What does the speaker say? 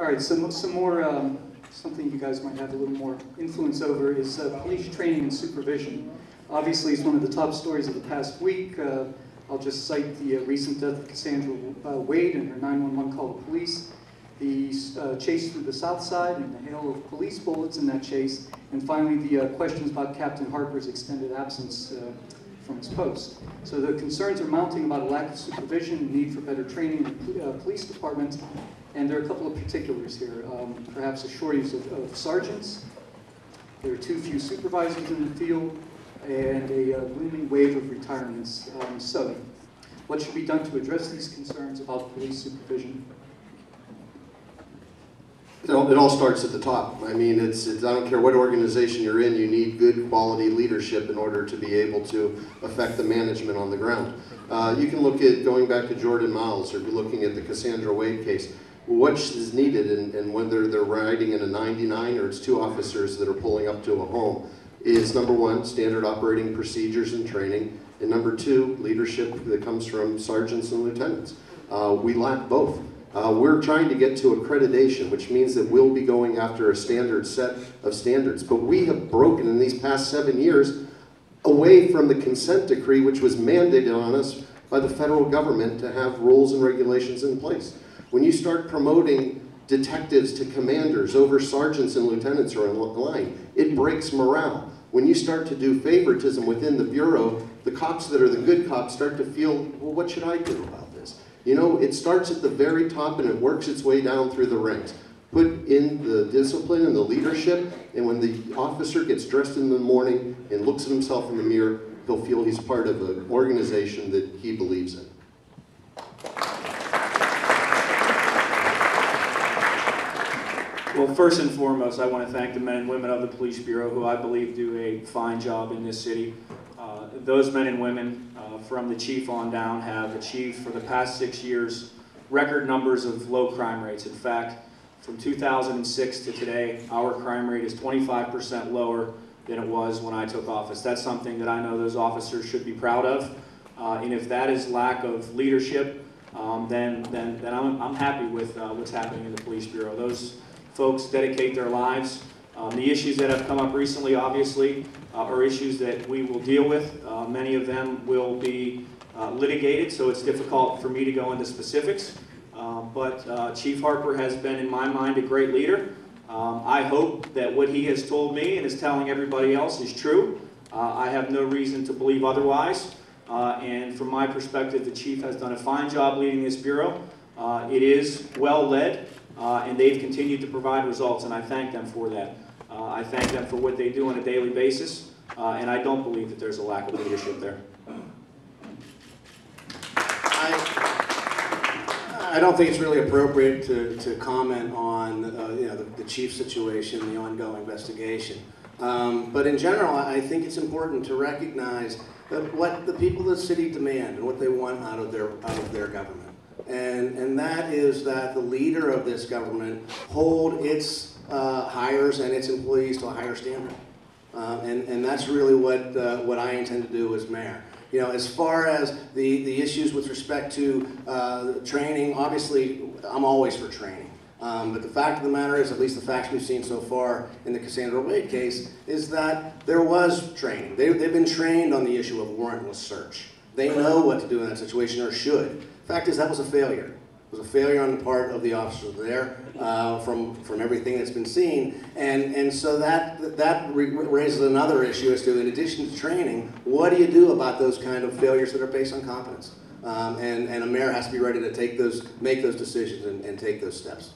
right, some more, something you guys might have a little more influence over is police training and supervision. Obviously, it's one of the top stories of the past week. I'll just cite the recent death of Cassandra Wade and her 911 call to police, the chase through the South Side and the hail of police bullets in that chase, and finally the questions about Captain Harper's extended absence from his post. So the concerns are mounting about a lack of supervision, need for better training in the police department, and there are a couple of particulars here. Perhaps a shortage of sergeants, there are too few supervisors in the field, and a looming wave of retirements. So, what should be done to address these concerns about police supervision? It all starts at the top. I mean, I don't care what organization you're in, you need good quality leadership in order to be able to affect the management on the ground. You can look at, going back to Jordan Miles, or looking at the Cassandra Wade case, what is needed, and whether they're riding in a 99 or it's two officers that are pulling up to a home, is number one, standard operating procedures and training, and number two, leadership that comes from sergeants and lieutenants. We lack both. We're trying to get to accreditation, which means that we'll be going after a standard set of standards. But we have broken in these past 7 years away from the consent decree, which was mandated on us by the federal government to have rules and regulations in place. When you start promoting detectives to commanders over sergeants and lieutenants are in line, it breaks morale. When you start to do favoritism within the Bureau, the cops that are the good cops start to feel, well, what should I do about this? You know, it starts at the very top and it works its way down through the ranks. Put in the discipline and the leadership, and when the officer gets dressed in the morning and looks at himself in the mirror, he'll feel he's part of an organization that he believes in. Well, first and foremost, I want to thank the men and women of the Police Bureau, who I believe do a fine job in this city. Those men and women, from the chief on down, have achieved for the past 6 years record numbers of low crime rates. In fact, from 2006 to today, our crime rate is 25% lower than it was when I took office. That's something that I know those officers should be proud of. And if that is lack of leadership, then I'm happy with what's happening in the Police Bureau. Those folks dedicate their lives. The issues that have come up recently, obviously, are issues that we will deal with. Many of them will be litigated, so it's difficult for me to go into specifics. But Chief Harper has been, in my mind, a great leader. I hope that what he has told me and is telling everybody else is true. I have no reason to believe otherwise. And from my perspective, the Chief has done a fine job leading this Bureau. It is well led. And they've continued to provide results, and I thank them for that. I thank them for what they do on a daily basis, and I don't believe that there's a lack of leadership there. I don't think it's really appropriate to comment on the chief's situation, the ongoing investigation. But in general, I think it's important to recognize that what the people of the city demand and what they want out of their government. And that is that the leader of this government hold its hires and its employees to a higher standard. And that's really what I intend to do as mayor. You know, as far as the issues with respect to training, obviously I'm always for training. But the fact of the matter is, at least the facts we've seen so far in the Cassandra Wade case, is that there was training. They've been trained on the issue of warrantless search. They know what to do in that situation, or should. The fact is, that was a failure. It was a failure on the part of the officers there, from everything that's been seen, and so that raises another issue as to, in addition to training, what do you do about those kind of failures that are based on competence? And a mayor has to be ready to make those decisions and take those steps.